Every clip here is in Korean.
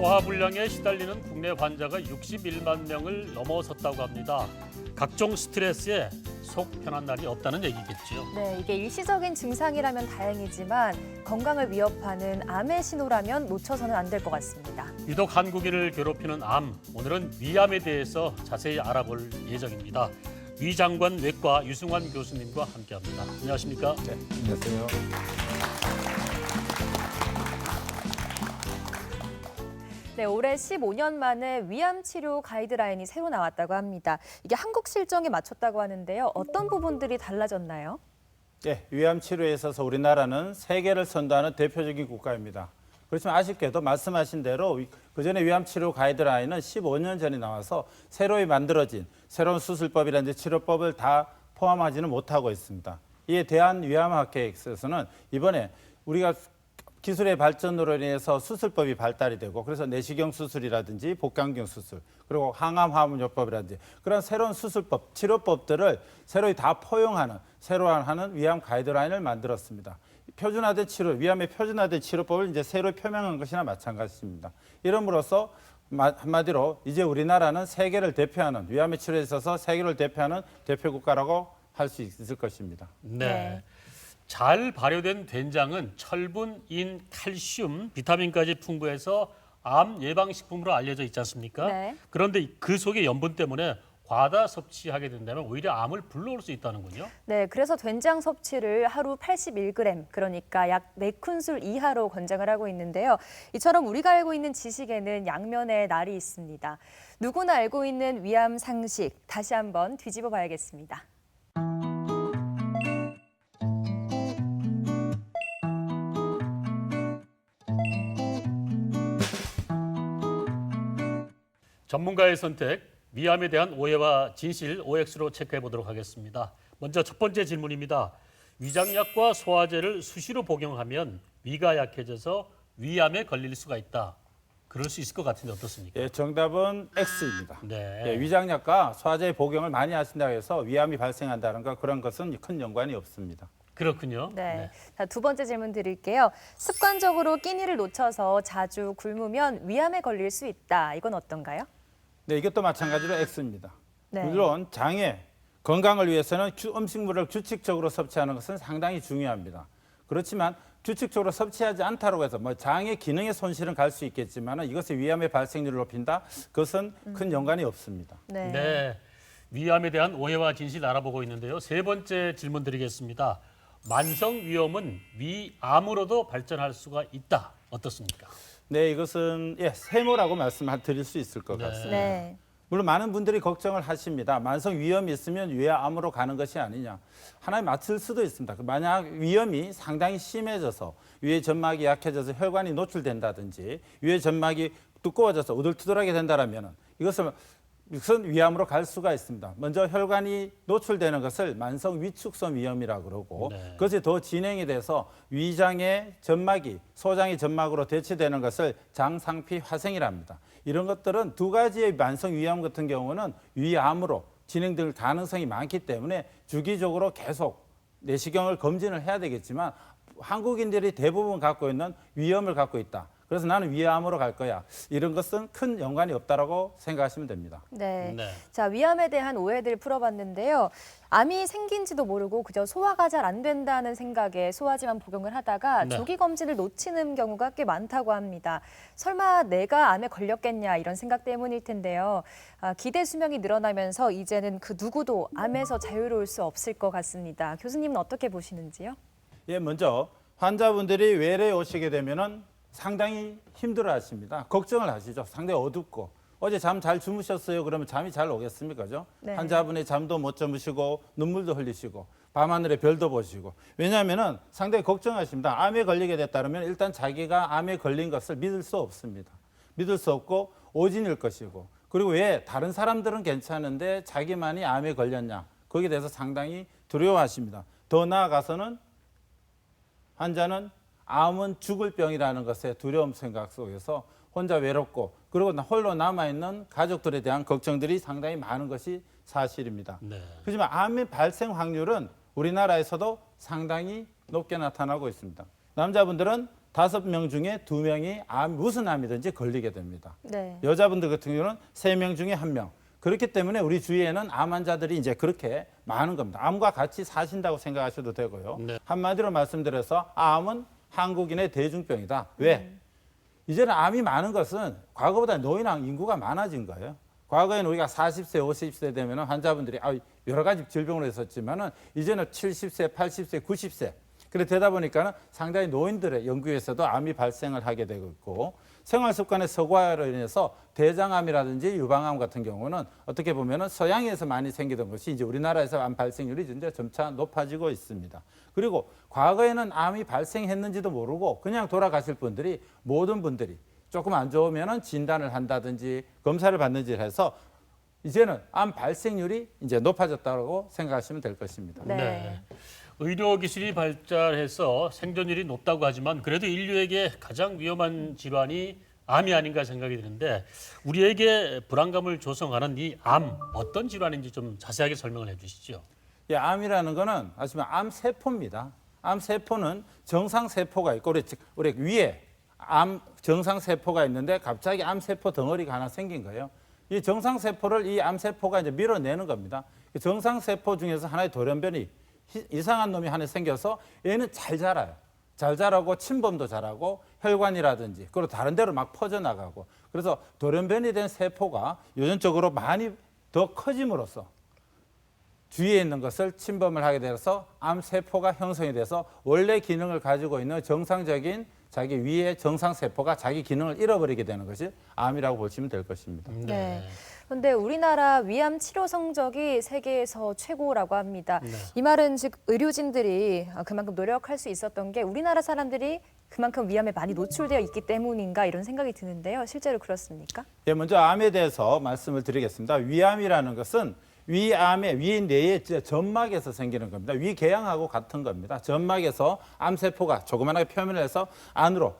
소화불량에 시달리는 국내 환자가 61만 명을 넘어섰다고 합니다. 각종 스트레스에 속 편한 날이 없다는 얘기겠죠. 네, 이게 일시적인 증상이라면 다행이지만 건강을 위협하는 암의 신호라면 놓쳐서는 안 될 것 같습니다. 유독 한국인을 괴롭히는 암, 오늘은 위암에 대해서 자세히 알아볼 예정입니다. 위장관 외과 유승환 교수님과 함께합니다. 안녕하십니까? 네, 안녕하세요. 네, 올해 15년 만에 위암 치료 가이드라인이 새로 나왔다고 합니다. 이게 한국 실정에 맞췄다고 하는데요. 어떤 부분들이 달라졌나요? 네, 위암 치료에 있어서 우리나라는 세계를 선도하는 대표적인 국가입니다. 그렇지만 아쉽게도 말씀하신 대로 그전에 위암 치료 가이드라인은 15년 전에 나와서 새로이 만들어진 새로운 수술법이라든지 치료법을 다 포함하지는 못하고 있습니다. 이에 대한위암학회에서는 이번에 우리가 기술의 발전으로 인해서 수술법이 발달이 되고 그래서 내시경 수술이라든지 복강경 수술 그리고 항암화합요법이라든지 그런 새로운 수술법, 치료법들을 새로이 다 포용하는 새로 하는 위암 가이드라인을 만들었습니다. 표준화된 치료, 위암의 표준화된 치료법을 이제 새로 표명한 것이나 마찬가지입니다. 이름으로써 한마디로 이제 우리나라는 세계를 대표하는 위암의 치료에 있어서 세계를 대표하는 대표국가라고 할 수 있을 것입니다. 네. 잘 발효된 된장은 철분, 인, 칼슘, 비타민까지 풍부해서 암 예방식품으로 알려져 있지 않습니까? 네. 그런데 그 속의 염분 때문에 과다 섭취하게 된다면 오히려 암을 불러올 수 있다는군요. 네, 그래서 된장 섭취를 하루 81g, 그러니까 약 4큰술 이하로 권장을 하고 있는데요. 이처럼 우리가 알고 있는 지식에는 양면의 날이 있습니다. 누구나 알고 있는 위암 상식, 다시 한번 뒤집어 봐야겠습니다. 전문가의 선택, 위암에 대한 오해와 진실 OX로 체크해 보도록 하겠습니다. 먼저 첫 번째 질문입니다. 위장약과 소화제를 수시로 복용하면 위가 약해져서 위암에 걸릴 수가 있다. 그럴 수 있을 것 같은데 어떻습니까? 예, 정답은 X입니다. 네. 예, 위장약과 소화제 복용을 많이 하신다고 해서 위암이 발생한다는 것 그런 것은 큰 연관이 없습니다. 그렇군요. 네. 자, 두 번째 질문 드릴게요. 습관적으로 끼니를 놓쳐서 자주 굶으면 위암에 걸릴 수 있다. 이건 어떤가요? 네, 이것도 마찬가지로 X입니다. 네. 물론 장애, 건강을 위해서는 음식물을 규칙적으로 섭취하는 것은 상당히 중요합니다. 그렇지만 규칙적으로 섭취하지 않다고 해서 장의 기능의 손실은 갈 수 있겠지만 이것이 위암의 발생률을 높인다? 그것은 큰 연관이 없습니다. 네. 네. 위암에 대한 오해와 진실 알아보고 있는데요. 세 번째 질문 드리겠습니다. 만성 위염은 위암으로도 발전할 수가 있다. 어떻습니까? 네, 이것은 세모라고 말씀드릴 수 있을 것 네. 같습니다. 네. 물론 많은 분들이 걱정을 하십니다. 만성 위염이 있으면 위암으로 가는 것이 아니냐. 하나에 맞을 수도 있습니다. 만약 위염이 상당히 심해져서 위의 점막이 약해져서 혈관이 노출된다든지 위의 점막이 두꺼워져서 우둘투둘하게 된다면 이것은 위암으로 갈 수가 있습니다. 먼저 혈관이 노출되는 것을 만성 위축성 위염이라고 그러고 네. 그것이 더 진행이 돼서 위장의 점막이 소장의 점막으로 대치되는 것을 장상피 화생이랍니다. 이런 것들은 두 가지의 만성 위암 같은 경우는 위암으로 진행될 가능성이 많기 때문에 주기적으로 계속 내시경을 검진을 해야 되겠지만 한국인들이 대부분 갖고 있는 위염을 갖고 있다. 그래서 나는 위암으로 갈 거야. 이런 것은 큰 연관이 없다라고 생각하시면 됩니다. 네. 네. 자, 위암에 대한 오해들 풀어봤는데요. 암이 생긴지도 모르고 그저 소화가 잘 안 된다는 생각에 소화제만 복용을 하다가 네. 조기 검진을 놓치는 경우가 꽤 많다고 합니다. 설마 내가 암에 걸렸겠냐 이런 생각 때문일 텐데요. 기대 수명이 늘어나면서 이제는 그 누구도 암에서 자유로울 수 없을 것 같습니다. 교수님은 어떻게 보시는지요? 예, 먼저 환자분들이 외래에 오시게 되면은 상당히 힘들어하십니다. 걱정을 하시죠. 상당히 어둡고 어제 잠 잘 주무셨어요? 그러면 잠이 잘 오겠습니까? 죠? 네. 환자분의 잠도 못 주무시고 눈물도 흘리시고 밤하늘에 별도 보시고 왜냐하면 상당히 걱정하십니다. 암에 걸리게 됐다면 일단 자기가 암에 걸린 것을 믿을 수 없습니다. 믿을 수 없고 오진일 것이고 그리고 왜 다른 사람들은 괜찮은데 자기만이 암에 걸렸냐 거기에 대해서 상당히 두려워하십니다. 더 나아가서는 환자는 암은 죽을 병이라는 것에 두려움 생각 속에서 혼자 외롭고 그리고 홀로 남아있는 가족들에 대한 걱정들이 상당히 많은 것이 사실입니다. 네. 하지만 암의 발생 확률은 우리나라에서도 상당히 높게 나타나고 있습니다. 남자분들은 5명 중에 2명이 무슨 암이든지 걸리게 됩니다. 네. 여자분들 같은 경우는 3명 중에 1명. 그렇기 때문에 우리 주위에는 암 환자들이 이제 그렇게 많은 겁니다. 암과 같이 사신다고 생각하셔도 되고요. 네. 한마디로 말씀드려서 암은 한국인의 대중병이다. 왜? 이제는 암이 많은 것은 과거보다 노인 인구가 많아진 거예요. 과거에는 우리가 40세, 50세 되면 환자분들이 여러 가지 질병으로 했었지만은 이제는 70세, 80세, 90세. 그래 되다 보니까는 상당히 노인들의 연구에서도 암이 발생을 하게 되고 있고 생활 습관의 서구화로 인해서 대장암이라든지 유방암 같은 경우는 어떻게 보면은 서양에서 많이 생기던 것이 이제 우리나라에서 암 발생률이 이제 점차 높아지고 있습니다. 그리고 과거에는 암이 발생했는지도 모르고 그냥 돌아가실 분들이 모든 분들이 조금 안 좋으면은 진단을 한다든지 검사를 받는지 해서 이제는 암 발생률이 이제 높아졌다고 생각하시면 될 것입니다. 네. 의료 기술이 발달해서 생존율이 높다고 하지만 그래도 인류에게 가장 위험한 질환이 암이 아닌가 생각이 드는데 우리에게 불안감을 조성하는 이 암 어떤 질환인지 좀 자세하게 설명을 해주시죠. 예, 암이라는 거는 아시면 암세포입니다. 암세포는 정상세포가 있고 우리 위에 암 정상세포가 있는데 갑자기 암세포 덩어리가 하나 생긴 거예요. 이 정상세포를 이 암세포가 이제 밀어내는 겁니다. 정상세포 중에서 하나의 돌연변이 이상한 놈이 하나 생겨서 얘는 잘 자라요. 잘 자라고 침범도 잘하고 혈관이라든지 그리고 다른 데로 막 퍼져나가고 그래서 돌연변이 된 세포가 유전적으로 많이 더 커짐으로써 주위에 있는 것을 침범을 하게 돼서 암세포가 형성이 돼서 원래 기능을 가지고 있는 정상적인 자기 위의 정상세포가 자기 기능을 잃어버리게 되는 것이 암이라고 보시면 될 것입니다. 네. 그런데 우리나라 위암 치료 성적이 세계에서 최고라고 합니다. 네. 이 말은 즉 의료진들이 그만큼 노력할 수 있었던 게 우리나라 사람들이 그만큼 위암에 많이 노출되어 있기 때문인가 이런 생각이 드는데요. 실제로 그렇습니까? 예, 먼저 암에 대해서 말씀을 드리겠습니다. 위암이라는 것은 위암의 위내의 점막에서 생기는 겁니다. 위궤양하고 같은 겁니다. 점막에서 암세포가 조그만하게 표면을 해서 안으로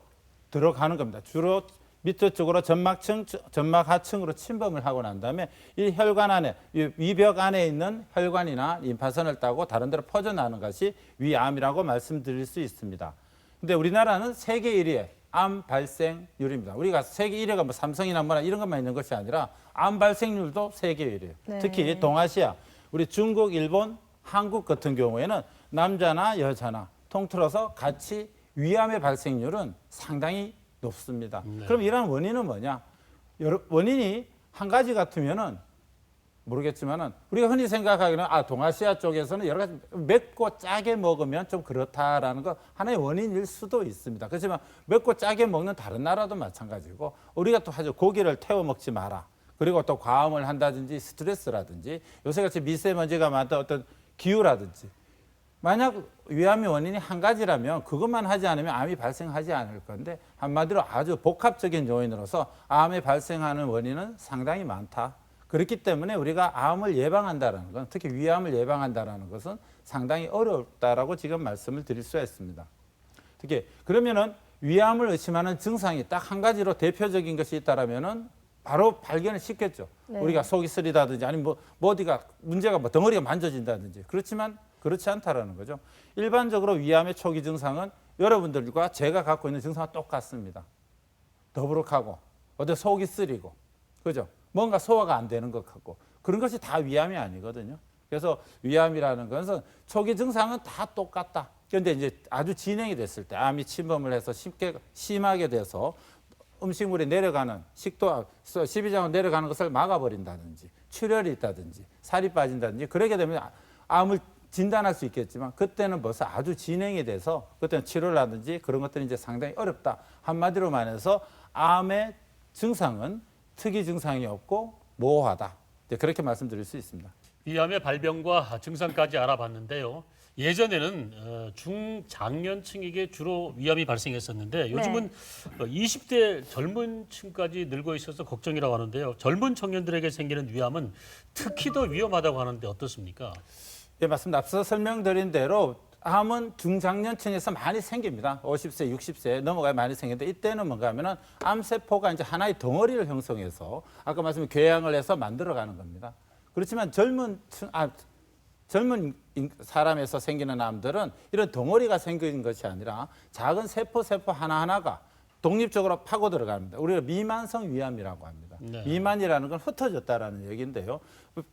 들어가는 겁니다. 주로 밑에 쪽으로 점막층, 점막 하층으로 침범을 하고 난 다음에 이 혈관 안에, 이 위벽 안에 있는 혈관이나 림파선을 따고 다른 데로 퍼져나가는 것이 위암이라고 말씀드릴 수 있습니다. 근데 우리나라는 세계 1위의 암 발생률입니다. 우리가 세계 1위가 뭐 삼성이나 뭐나 이런 것만 있는 것이 아니라 암 발생률도 세계 1위예요. 네. 특히 동아시아, 우리 중국, 일본, 한국 같은 경우에는 남자나 여자나 통틀어서 같이 위암의 발생률은 상당히 높습니다. 네. 그럼 이러한 원인은 뭐냐? 원인이 한 가지 같으면은 모르겠지만은 우리가 흔히 생각하기는 동아시아 쪽에서는 여러 가지 맵고 짜게 먹으면 좀 그렇다라는 거 하나의 원인일 수도 있습니다. 그렇지만 맵고 짜게 먹는 다른 나라도 마찬가지고 우리가 또 아주 고기를 태워 먹지 마라. 그리고 또 과음을 한다든지 스트레스라든지 요새같이 미세먼지가 많던 어떤 기후라든지 만약 위암의 원인이 한 가지라면 그것만 하지 않으면 암이 발생하지 않을 건데 한마디로 아주 복합적인 요인으로서 암이 발생하는 원인은 상당히 많다. 그렇기 때문에 우리가 암을 예방한다는 건 특히 위암을 예방한다는 것은 상당히 어렵다라고 지금 말씀을 드릴 수가 있습니다. 특히 그러면은 위암을 의심하는 증상이 딱 한 가지로 대표적인 것이 있다라면은 바로 발견을 쉽겠죠. 네. 우리가 속이 쓰리다든지 아니면 뭐 어디가 문제가 뭐 덩어리가 만져진다든지 그렇지만 그렇지 않다라는 거죠. 일반적으로 위암의 초기 증상은 여러분들과 제가 갖고 있는 증상과 똑같습니다. 더부룩하고 어디 속이 쓰리고 그죠? 뭔가 소화가 안 되는 것 같고 그런 것이 다 위암이 아니거든요. 그래서 위암이라는 것은 초기 증상은 다 똑같다. 그런데 이제 아주 진행이 됐을 때 암이 침범을 해서 심하게 돼서 음식물이 내려가는 식도, 십이장으로 내려가는 것을 막아버린다든지 출혈이 있다든지 살이 빠진다든지 그러게 되면 암을 진단할 수 있겠지만 그때는 벌써 아주 진행이 돼서 그때는 치료를 하든지 그런 것들이 이제 상당히 어렵다. 한마디로 말해서 암의 증상은 특이 증상이 없고 모호하다. 그렇게 말씀드릴 수 있습니다. 위암의 발병과 증상까지 알아봤는데요. 예전에는 중장년층에게 주로 위암이 발생했었는데 요즘은 20대 젊은 층까지 늘고 있어서 걱정이라고 하는데요. 젊은 청년들에게 생기는 위암은 특히 더 위험하다고 하는데 어떻습니까? 예, 맞습니다. 앞서 설명드린 대로 암은 중장년층에서 많이 생깁니다. 50세, 60세 넘어가야 많이 생기는데 이때는 뭔가 하면은 암세포가 이제 하나의 덩어리를 형성해서 아까 말씀드린 궤양을 해서 만들어가는 겁니다. 그렇지만 젊은 사람에서 생기는 암들은 이런 덩어리가 생긴 것이 아니라 작은 세포 하나하나가 독립적으로 파고 들어갑니다. 우리가 미만성 위암이라고 합니다. 네. 미만이라는 건 흩어졌다라는 얘기인데요.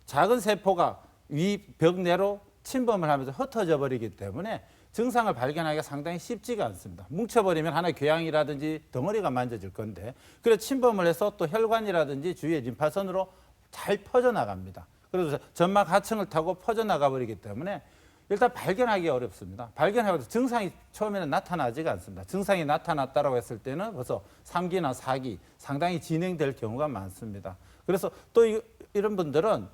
작은 세포가 위 벽 내로 침범을 하면서 흩어져 버리기 때문에 증상을 발견하기가 상당히 쉽지가 않습니다. 뭉쳐버리면 하나의 궤양이라든지 덩어리가 만져질 건데, 그래서 침범을 해서 또 혈관이라든지 주위의 림파선으로 잘 퍼져나갑니다. 그래서 점막 하층을 타고 퍼져나가 버리기 때문에 일단 발견하기 어렵습니다. 발견해도 증상이 처음에는 나타나지가 않습니다. 증상이 나타났다고 했을 때는 벌써 3기나 4기 상당히 진행될 경우가 많습니다. 그래서 또 이런 분들은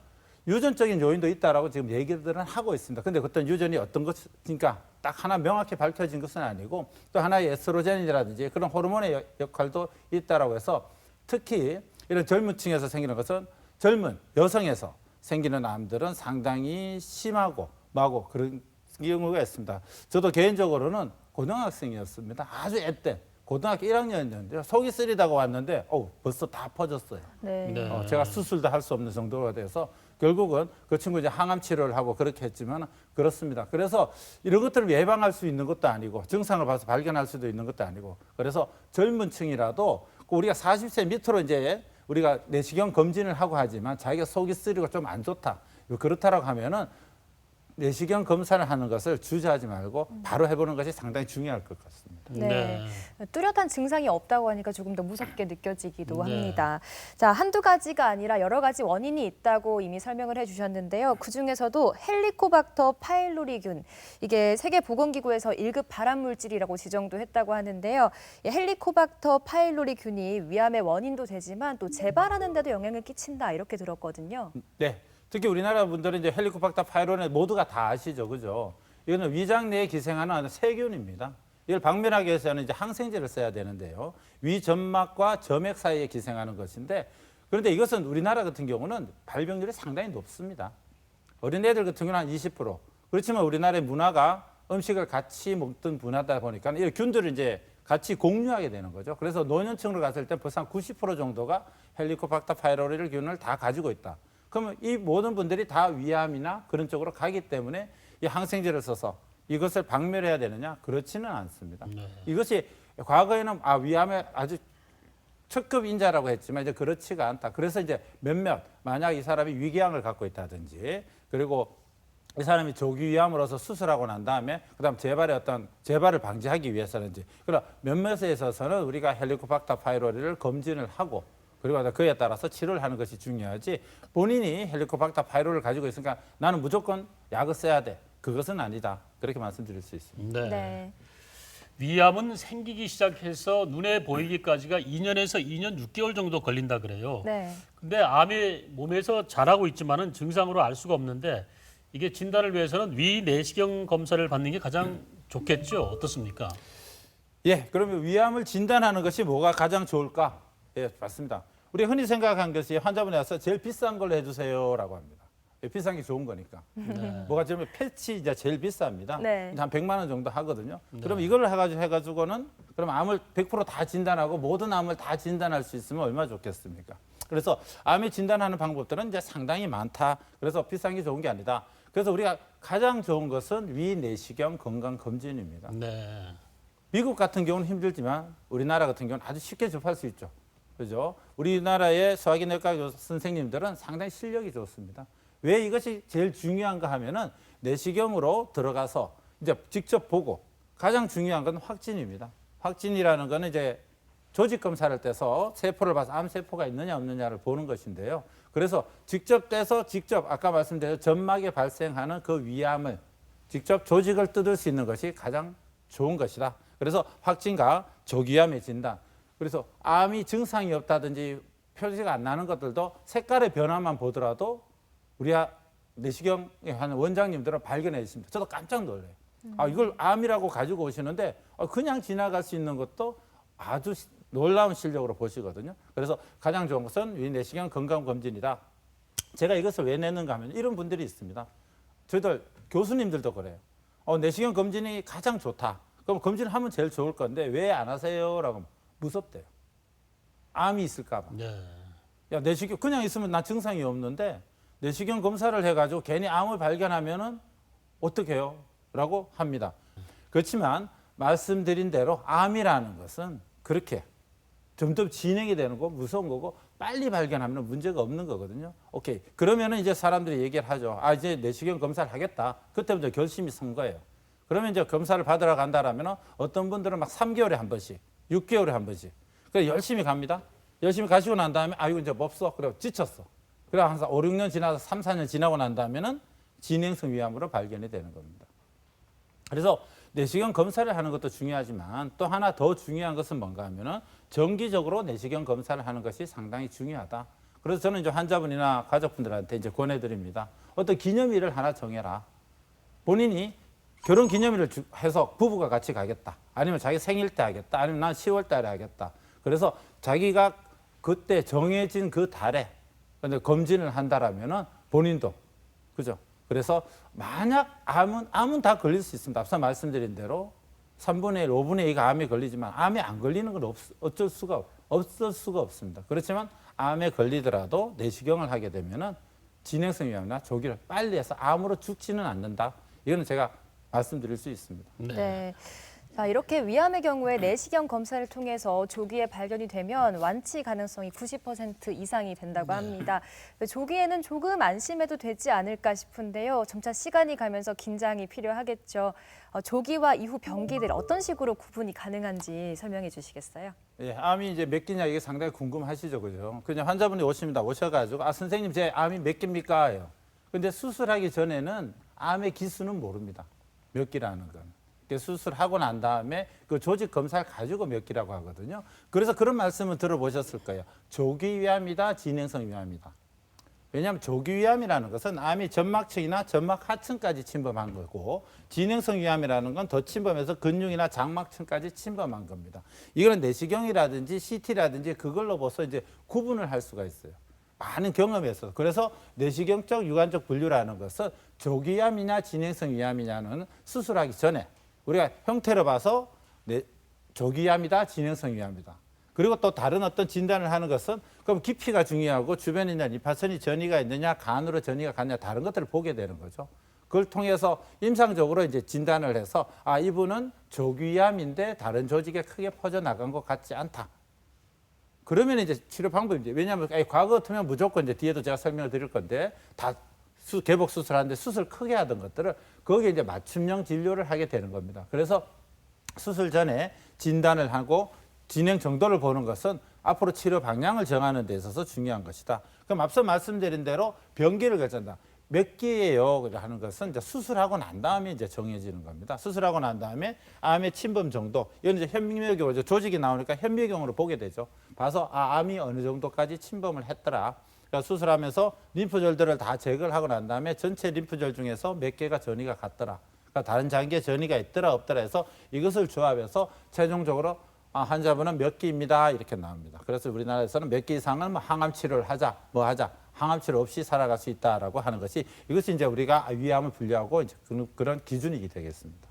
유전적인 요인도 있다라고 지금 얘기들은 하고 있습니다. 근데 어떤 유전이 어떤 것이니까 딱 하나 명확히 밝혀진 것은 아니고 또 하나의 에스트로겐이라든지 그런 호르몬의 역할도 있다라고 해서 특히 이런 젊은 층에서 생기는 것은 젊은 여성에서 생기는 암들은 상당히 심하고 마고 그런 경우가 있습니다. 저도 개인적으로는 고등학생이었습니다. 아주 앳된 고등학교 1학년이었는데 속이 쓰리다고 왔는데 벌써 다 퍼졌어요. 네. 네. 제가 수술도 할 수 없는 정도가 돼서 결국은 그 친구 이제 항암 치료를 하고 그렇게 했지만 그렇습니다. 그래서 이런 것들을 예방할 수 있는 것도 아니고 증상을 봐서 발견할 수도 있는 것도 아니고 그래서 젊은 층이라도 우리가 40세 밑으로 이제 우리가 내시경 검진을 하고 하지만 자기가 속이 쓰리고 좀 안 좋다. 그렇다라고 하면은 내시경 검사를 하는 것을 주저하지 말고 바로 해보는 것이 상당히 중요할 것 같습니다. 네. 뚜렷한 증상이 없다고 하니까 조금 더 무섭게 느껴지기도 네. 합니다. 자, 한두 가지가 아니라 여러 가지 원인이 있다고 이미 설명을 해주셨는데요. 그중에서도 헬리코박터 파일로리균, 이게 세계보건기구에서 1급 발암물질이라고 지정도 했다고 하는데요. 이 헬리코박터 파일로리균이 위암의 원인도 되지만 또 재발하는 데도 영향을 끼친다 이렇게 들었거든요. 네. 특히 우리나라 분들은 이제 헬리코박터 파이로네 모두가 다 아시죠, 그죠? 이거는 위장 내에 기생하는 세균입니다. 이걸 박멸하기 위해서는 이제 항생제를 써야 되는데요. 위 점막과 점액 사이에 기생하는 것인데, 그런데 이것은 우리나라 같은 경우는 발병률이 상당히 높습니다. 어린애들 같은 경우는 한 20%. 그렇지만 우리나라의 문화가 음식을 같이 먹던 문화다 보니까 이 균들을 이제 같이 공유하게 되는 거죠. 그래서 노년층으로 갔을 때 벌써 한 90% 정도가 헬리코박터 파이로리 균을 다 가지고 있다. 그러면 이 모든 분들이 다 위암이나 그런 쪽으로 가기 때문에 이 항생제를 써서 이것을 박멸해야 되느냐? 그렇지는 않습니다. 네. 이것이 과거에는 위암의 아주 척급 인자라고 했지만 이제 그렇지가 않다. 그래서 이제 몇몇 만약 이 사람이 위궤양을 갖고 있다든지 그리고 이 사람이 조기위암으로서 수술하고 난 다음에 그다음 재발을 방지하기 위해서는지 그럼 몇몇에 있어서는 우리가 헬리코박터 파이로리를 검진을 하고 그리고 그에 따라서 치료를 하는 것이 중요하지 본인이 헬리코박터 파이로를 가지고 있으니까 나는 무조건 약을 써야 돼. 그것은 아니다. 그렇게 말씀드릴 수 있습니다. 네. 네. 위암은 생기기 시작해서 눈에 보이기까지가 2년에서 2년 6개월 정도 걸린다 그래요. 네. 근데 암이 몸에서 자라고 있지만은 증상으로 알 수가 없는데 이게 진단을 위해서는 위 내시경 검사를 받는 게 가장 좋겠죠. 어떻습니까? 예, 그러면 위암을 진단하는 것이 뭐가 가장 좋을까? 예, 맞습니다. 우리 흔히 생각한 것이 환자분이 와서 제일 비싼 걸로 해주세요라고 합니다. 예, 비싼 게 좋은 거니까. 뭐가 제일 패치 이제 제일 비쌉니다. 네. 한 100만 원 정도 하거든요. 그럼 이걸 해가지고는 그럼 암을 100% 다 진단하고 모든 암을 다 진단할 수 있으면 얼마나 좋겠습니까? 그래서 암이 진단하는 방법들은 이제 상당히 많다. 그래서 비싼 게 좋은 게 아니다. 그래서 우리가 가장 좋은 것은 위 내시경 건강 검진입니다. 네. 미국 같은 경우는 힘들지만 우리나라 같은 경우는 아주 쉽게 접할 수 있죠. 그죠? 우리나라의 소화기내과 선생님들은 상당히 실력이 좋습니다. 왜 이것이 제일 중요한가 하면은 내시경으로 들어가서 이제 직접 보고 가장 중요한 건 확진입니다. 확진이라는 거는 이제 조직 검사를 떼서 세포를 봐서 암 세포가 있느냐 없느냐를 보는 것인데요. 그래서 직접 떼서 직접 아까 말씀드린 점막에 발생하는 그 위암을 직접 조직을 뜯을 수 있는 것이 가장 좋은 것이다. 그래서 확진과 조기암의 진단. 그래서 암이 증상이 없다든지 표시가 안 나는 것들도 색깔의 변화만 보더라도 우리가 내시경에 하는 원장님들은 발견해 있습니다. 저도 깜짝 놀래요. 이걸 암이라고 가지고 오시는데 그냥 지나갈 수 있는 것도 아주 놀라운 실력으로 보시거든요. 그래서 가장 좋은 것은 위 내시경 건강검진이다. 제가 이것을 왜 냈는가 하면 이런 분들이 있습니다. 저희들 교수님들도 그래요. 내시경 검진이 가장 좋다. 그럼 검진하면 제일 좋을 건데 왜 안 하세요? 라고 하면 무섭대요. 암이 있을까 봐. 네. 야, 내시경 그냥 있으면 나 증상이 없는데 내시경 검사를 해가지고 괜히 암을 발견하면은 어떻게 해요? 라고 합니다. 그렇지만 말씀드린 대로 암이라는 것은 그렇게 점점 진행이 되는 거 무서운 거고 빨리 발견하면 문제가 없는 거거든요. 오케이. 그러면은 이제 사람들이 얘기를 하죠. 아, 이제 내시경 검사를 하겠다. 그때부터 결심이 선 거예요. 그러면 이제 검사를 받으러 간다라면 어떤 분들은 막 3개월에 한 번씩, 6개월에 한 번씩. 그래서 열심히 갑니다. 열심히 가시고 난 다음에 아이고 이제 없어. 그래 지쳤어. 그래 항상 5, 6년 지나서 3, 4년 지나고 난 다음에는 진행성 위암으로 발견이 되는 겁니다. 그래서 내시경 검사를 하는 것도 중요하지만 또 하나 더 중요한 것은 뭔가 하면은 정기적으로 내시경 검사를 하는 것이 상당히 중요하다. 그래서 저는 이제 환자분이나 가족분들한테 이제 권해드립니다. 어떤 기념일을 하나 정해라. 본인이 결혼 기념일을 해서 부부가 같이 가겠다. 아니면 자기 생일 때 하겠다. 아니면 난 10월 달에 하겠다. 그래서 자기가 그때 정해진 그 달에 검진을 한다라면은 본인도 그죠? 그래서 만약 암은 다 걸릴 수 있습니다. 앞서 말씀드린 대로 3분의 1, 5분의 2가 암에 걸리지만 암에 안 걸리는 건 어쩔 수가 없습니다. 그렇지만 암에 걸리더라도 내시경을 하게 되면은 진행성 위암이나 조기를 빨리 해서 암으로 죽지는 않는다. 이거는 제가 말씀드릴 수 있습니다. 네. 자, 이렇게 위암의 경우에 내시경 검사를 통해서 조기에 발견이 되면 완치 가능성이 90% 이상이 된다고 합니다. 조기에는 조금 안심해도 되지 않을까 싶은데요. 점차 시간이 가면서 긴장이 필요하겠죠. 조기와 이후 병기들 어떤 식으로 구분이 가능한지 설명해 주시겠어요? 예, 암이 이제 몇 개냐 이게 상당히 궁금하시죠, 그죠? 그냥 환자분이 오십니다. 오셔가지고 아 선생님 제 암이 몇 개입니까? 요. 근데 수술하기 전에는 암의 기수는 모릅니다. 몇 개라는 건. 수술하고 난 다음에 그 조직 검사를 가지고 몇 개라고 하거든요. 그래서 그런 말씀을 들어보셨을 거예요. 조기 위암이다, 진행성 위암이다. 왜냐하면 조기 위암이라는 것은 암이 점막층이나 점막 하층까지 침범한 거고 진행성 위암이라는 건 더 침범해서 근육이나 장막층까지 침범한 겁니다. 이거는 내시경이라든지 CT라든지 그걸로 벌써 이제 구분을 할 수가 있어요. 많은 경험에서. 그래서 내시경적 유관적 분류라는 것은 조기 위암이냐 진행성 위암이냐는 수술하기 전에 우리가 형태로 봐서 조기 위암이다, 진행성 위암이다. 그리고 또 다른 어떤 진단을 하는 것은 그럼 깊이가 중요하고 주변에 있는 이파선이 전이가 있느냐, 간으로 전이가 갔느냐 다른 것들을 보게 되는 거죠. 그걸 통해서 임상적으로 이제 진단을 해서 아 이분은 조기 위암인데 다른 조직에 크게 퍼져 나간 것 같지 않다. 그러면 이제 치료 방법인데 왜냐하면 과거 같으면 무조건 이제 뒤에도 제가 설명을 드릴 건데 다 개복 수술하는데 수술 크게 하던 것들을 거기에 이제 맞춤형 진료를 하게 되는 겁니다. 그래서 수술 전에 진단을 하고 진행 정도를 보는 것은 앞으로 치료 방향을 정하는 데 있어서 중요한 것이다. 그럼 앞서 말씀드린 대로 병기를 결정한다. 몇 개예요? 하는 것은 이제 수술하고 난 다음에 이제 정해지는 겁니다. 수술하고 난 다음에 암의 침범 정도, 이건 이제 현미경으로 조직이 나오니까 현미경으로 보게 되죠. 봐서 아, 암이 어느 정도까지 침범을 했더라. 그러니까 수술하면서 림프절들을 다 제거를 하고 난 다음에 전체 림프절 중에서 몇 개가 전이가 갔더라. 그러니까 다른 장기에 전이가 있더라 없더라 해서 이것을 조합해서 최종적으로 환자분은 몇 개입니다 이렇게 나옵니다. 그래서 우리나라에서는 몇 개 이상은 뭐 항암 치료를 하자, 뭐 하자, 항암 치료 없이 살아갈 수 있다라고 하는 것이 이것이 이제 우리가 위암을 분류하고 이제 그런 기준이 되겠습니다.